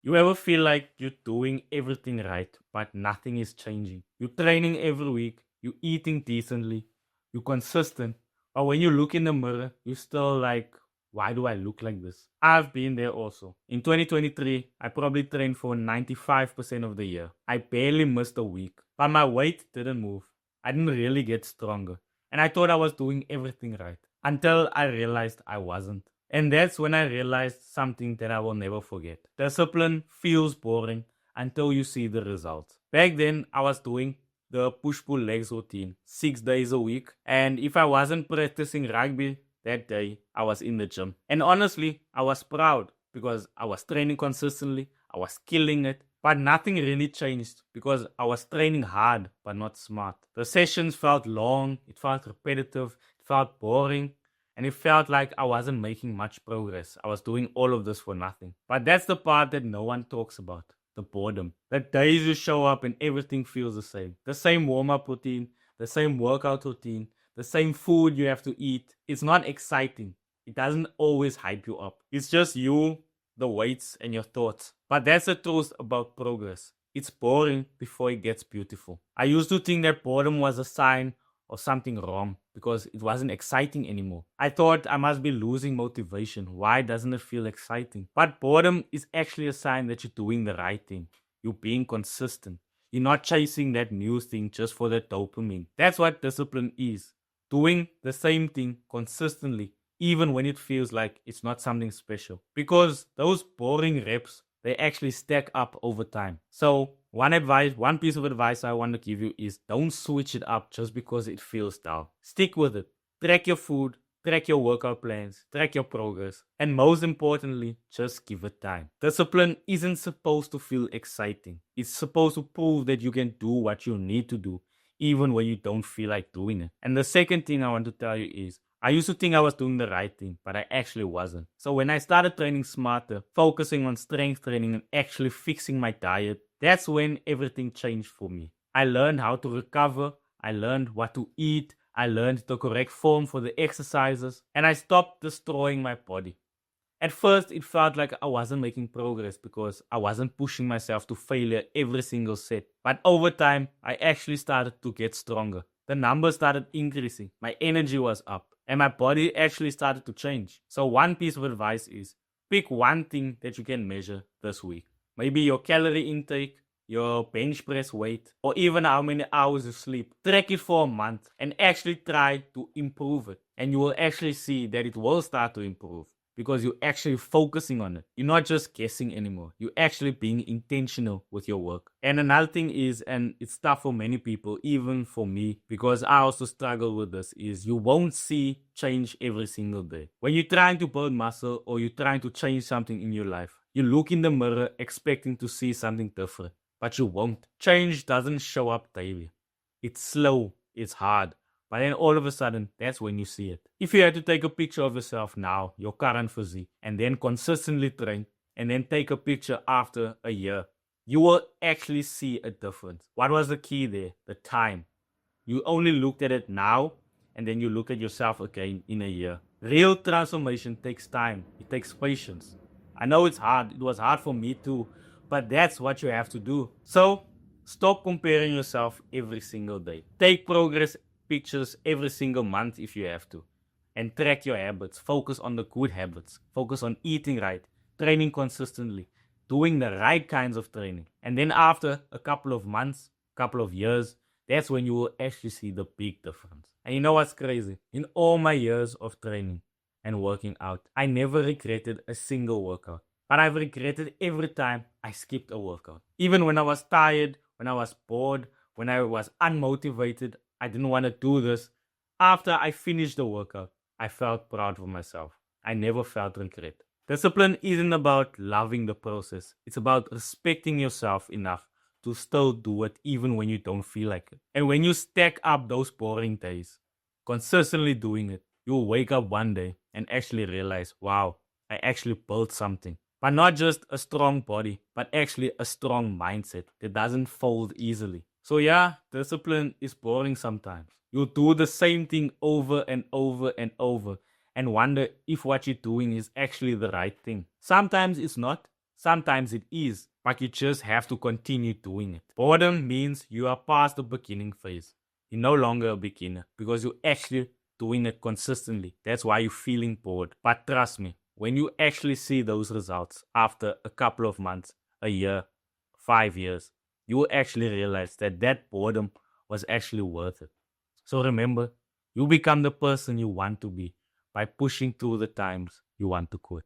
You ever feel like you're doing everything right, but nothing is changing? You're training every week, you're eating decently, you're consistent, but when you look in the mirror, you're still like, why do I look like this? I've been there also. In 2023, I probably trained for 95% of the year. I barely missed a week, but my weight didn't move. I didn't really get stronger, and I thought I was doing everything right until I realized I wasn't. And that's when I realized something that I will never forget. Discipline feels boring until you see the results. Back then, I was doing the push pull legs routine 6 days a week. And if I wasn't practicing rugby that day, I was in the gym. And honestly, I was proud because I was training consistently, I was killing it. But nothing really changed because I was training hard but not smart. The sessions felt long, it felt repetitive, it felt boring, and it felt like I wasn't making much progress. I was doing all of this for nothing. But that's the part that no one talks about, the boredom. The days you show up and everything feels the same. The same warm up routine, the same workout routine, the same food you have to eat. It's not exciting. It doesn't always hype you up. It's just you, the weights, and your thoughts. But that's the truth about progress. It's boring before it gets beautiful. I used to think that boredom was a sign or something wrong because it wasn't exciting anymore. I thought I must be losing motivation. Why doesn't it feel exciting? But boredom is actually a sign that you're doing the right thing. You're being consistent. You're not chasing that new thing just for the dopamine. That's what discipline is. Doing the same thing consistently, even when it feels like it's not something special. Because those boring reps, they actually stack up over time. So one piece of advice I want to give you is don't switch it up just because it feels dull. Stick with it. Track your food, track your workout plans, track your progress, and most importantly, just give it time. Discipline isn't supposed to feel exciting. It's supposed to prove that you can do what you need to do, even when you don't feel like doing it. And the second thing I want to tell you is I used to think I was doing the right thing, but I actually wasn't. So when I started training smarter, focusing on strength training and actually fixing my diet, that's when everything changed for me. I learned how to recover, I learned what to eat, I learned the correct form for the exercises, and I stopped destroying my body. At first, it felt like I wasn't making progress because I wasn't pushing myself to failure every single set. But over time, I actually started to get stronger. The numbers started increasing, my energy was up, and my body actually started to change. So, one piece of advice is pick one thing that you can measure this week. Maybe your calorie intake, your bench press weight, or even how many hours you sleep. Track it for a month and actually try to improve it. And you will actually see that it will start to improve because you're actually focusing on it. You're not just guessing anymore. You're actually being intentional with your work. And another thing is, and it's tough for many people, even for me, because I also struggle with this, is you won't see change every single day. When you're trying to build muscle or you're trying to change something in your life, you look in the mirror expecting to see something different, but you won't. Change doesn't show up daily. It's slow, it's hard, but then all of a sudden, that's when you see it. If you had to take a picture of yourself now, your current physique, and then consistently train, and then take a picture after a year, you will actually see a difference. What was the key there? The time. You only looked at it now, and then you look at yourself again in a year. Real transformation takes time, it takes patience. I know it's hard, it was hard for me too, but that's what you have to do. So, stop comparing yourself every single day. Take progress pictures every single month if you have to. And track your habits. Focus on the good habits. Focus on eating right, training consistently, doing the right kinds of training. And then after a couple of months, couple of years, that's when you will actually see the big difference. And you know what's crazy? In all my years of training and working out, I never regretted a single workout. But I've regretted every time I skipped a workout. Even when I was tired, when I was bored, when I was unmotivated, I didn't want to do this. After I finished the workout, I felt proud of myself. I never felt regret. Discipline isn't about loving the process, it's about respecting yourself enough to still do it even when you don't feel like it. And when you stack up those boring days, consistently doing it, you'll wake up one day and actually realize, wow, I actually built something. But not just a strong body, but actually a strong mindset that doesn't fold easily. So yeah, discipline is boring sometimes. You'll do the same thing over and over and over and wonder if what you're doing is actually the right thing. Sometimes it's not. Sometimes it is, but you just have to continue doing it. Boredom means you are past the beginning phase. You're no longer a beginner because you're actually doing it consistently. That's why you're feeling bored. But trust me, when you actually see those results after a couple of months, a year, 5 years, you will actually realize that that boredom was actually worth it. So remember, you become the person you want to be by pushing through the times you want to quit.